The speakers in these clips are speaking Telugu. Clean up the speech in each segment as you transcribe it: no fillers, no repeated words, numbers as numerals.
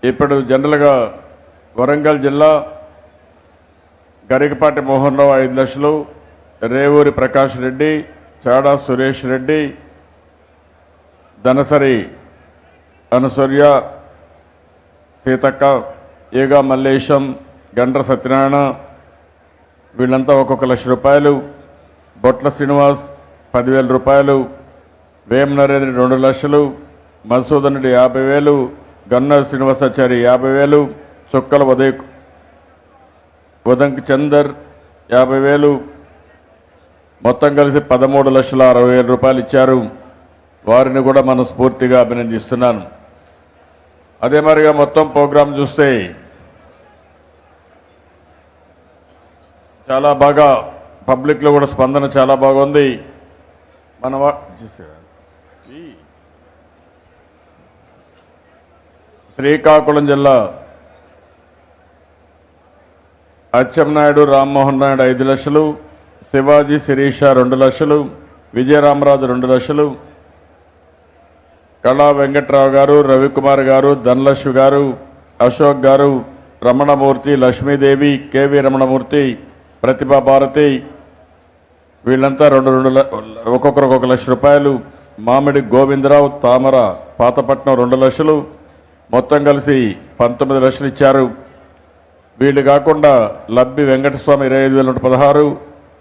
ఇప్పుడు జనరల్గా వరంగల్ జిల్లా గరికపాటి మోహన్ రావు 5 లక్షలు, రేవూరి ప్రకాష్ రెడ్డి, చాడా సురేష్ రెడ్డి, ధనసరి అనసూర్య, సీతక్క, ఏగా మల్లేశం, గండ్ర సత్యనారాయణ వీళ్ళంతా ఒక్కొక్క ₹1,00,000, బొట్ల శ్రీనివాస్ 10,000 రూపాయలు, వేం నరేంద్ర 2 లక్షలు, మధుసూదన్ రెడ్డి 50,000, గన్న శ్రీనివాసాచారి 50,000, చుక్కల ఉదంక్ చందర్ 50,000, మొత్తం కలిసి 13,60,000 రూపాయలు ఇచ్చారు. వారిని కూడా మనస్ఫూర్తిగా అభినందిస్తున్నాను. అదే మరిగా మొత్తం ప్రోగ్రాం చూస్తే చాలా బాగా పబ్లిక్లో కూడా స్పందన చాలా బాగుంది. మన శ్రీకాకుళం జిల్లా అచ్చెన్నాయుడు రామ్మోహన్ నాయుడు 5 లక్షలు, శివాజీ శిరీష 2 లక్షలు, విజయరామరాజు 2 లక్షలు, కళా వెంకట్రావు గారు, రవికుమార్ గారు, ధనలక్ష్మి గారు, అశోక్ గారు, రమణమూర్తి, లక్ష్మీదేవి, కేవి రమణమూర్తి, ప్రతిభా భారతి వీళ్ళంతా ఒక్కొక్కరు 1 లక్ష రూపాయలు, మామిడి గోవిందరావు, తామర పాతపట్నం 2 లక్షలు, మొత్తం కలిసి 19 లక్షలు ఇచ్చారు. వీళ్ళు కాకుండా లబ్బి వెంకటస్వామి 25,116,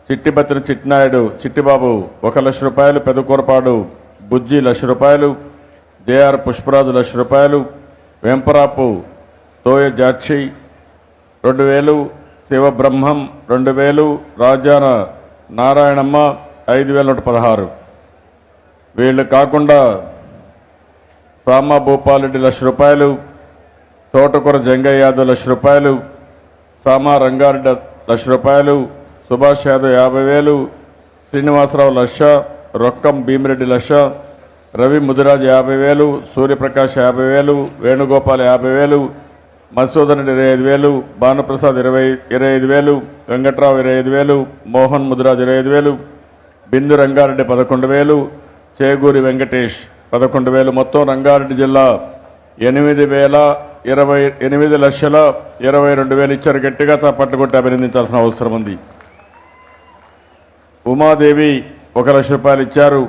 చిట్టిబత్తిన చిట్టినాయుడు చిట్టిబాబు 1 లక్ష రూపాయలు, పెదకూరపాడు బుజ్జి 1 లక్ష రూపాయలు, జేఆర్ పుష్పరాజు 1 లక్ష రూపాయలు, వెంపరాపు తోయ జాక్షి 2,000, శివబ్రహ్మం 2,000, రాజాన నారాయణమ్మ 5,116. వీళ్ళు కాకుండా సామా భూపాలరెడ్డి 1 లక్ష రూపాయలు, తోటకూర జంగయ్య యాదవ్ 1 లక్ష రూపాయలు, సామా రంగారెడ్డి 1 లక్ష రూపాయలు, సుభాష్ యాదవ్ 50,000, శ్రీనివాసరావు 1 లక్ష, రొక్కం భీమిరెడ్డి 1 లక్ష, రవి ముదిరాజు 50,000, సూర్యప్రకాష్ 50,000, వేణుగోపాల్ 50,000, మధుసూదన్ రెడ్డి 25,000, భానుప్రసాద్ 25,000, వెంకట్రావు 25,000, మోహన్ ముదిరాజు 25,000, బిందు రంగారెడ్డి 11,000, చేగూరి వెంకటేష్ 11,000. మొత్తం రంగారెడ్డి జిల్లా 8,22,000 ఇచ్చారు. గట్టిగా చప్పట్లు కొట్టి అభినందించాల్సిన అవసరం ఉంది. ఉమాదేవి 1 లక్ష రూపాయలు ఇచ్చారు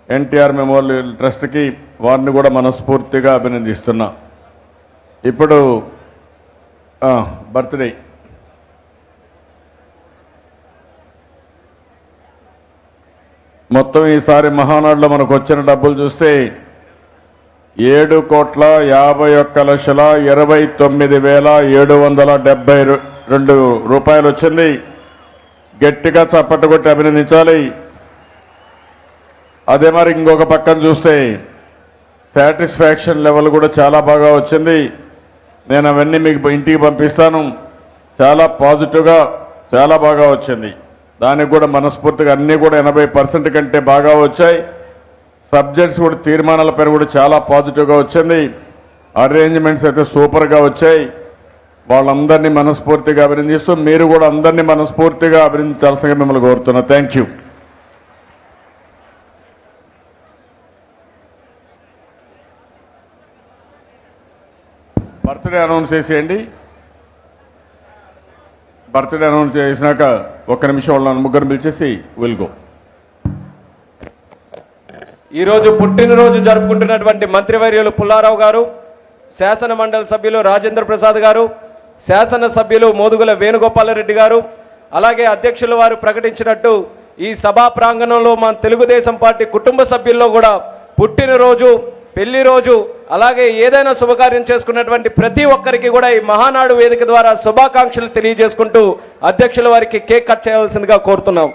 ఎన్టీఆర్ మెమోరియల్ ట్రస్ట్కి. వారిని కూడా మనస్ఫూర్తిగా అభినందిస్తున్నా. ఇప్పుడు బర్త్డే మొత్తం ఈసారి మహానాడులో మనకు వచ్చిన డబ్బులు చూస్తే 7,29,29,772 రూపాయలు వచ్చింది. గట్టిగా చప్పట్లు కొట్టి అభినందించాలి. అదే మరి ఇంకొక పక్కన చూస్తే సాటిస్ఫాక్షన్ లెవెల్ కూడా చాలా బాగా వచ్చింది. నేను అవన్నీ మీకు ఇంటికి పంపిస్తాను. చాలా పాజిటివ్గా చాలా బాగా వచ్చింది. దానికి కూడా మనస్ఫూర్తిగా అన్నీ కూడా 80% కంటే బాగా వచ్చాయి. సబ్జెక్ట్స్ కూడా తీర్మానాల పేరు కూడా చాలా పాజిటివ్గా వచ్చింది. అరేంజ్మెంట్స్ అయితే సూపర్గా వచ్చాయి. వాళ్ళందరినీ మనస్ఫూర్తిగా అభినందిస్తూ మీరు కూడా అందరినీ మనస్ఫూర్తిగా అభినందించాల్సిందిగా మిమ్మల్ని కోరుతున్నా. Thank you. బర్త్డే అనౌన్స్ చేసేయండి. బర్త్డే అనౌన్స్ చేసినాక 1 నిమిషం వాళ్ళని ముగ్గురు పిలిచేసి విల్ గో. ఈరోజు పుట్టినరోజు జరుపుకుంటున్నటువంటి మంత్రివర్యులు పుల్లారావు గారు, శాసన మండలి సభ్యులు రాజేంద్ర ప్రసాద్ గారు, శాసన సభ్యులు మోదుగుల వేణుగోపాలరెడ్డి గారు, అలాగే అధ్యక్షుల వారు ప్రకటించినట్టు ఈ సభా ప్రాంగణంలో మన తెలుగుదేశం పార్టీ కుటుంబ సభ్యుల్లో కూడా పుట్టినరోజు, పెళ్లి రోజు, అలాగే ఏదైనా శుభకార్యం చేసుకున్నటువంటి ప్రతి ఒక్కరికి కూడా ఈ మహానాడు వేదిక ద్వారా శుభాకాంక్షలు తెలియజేసుకుంటూ అధ్యక్షుల వారికి కేక్ కట్ చేయాల్సిందిగా కోరుతున్నాం.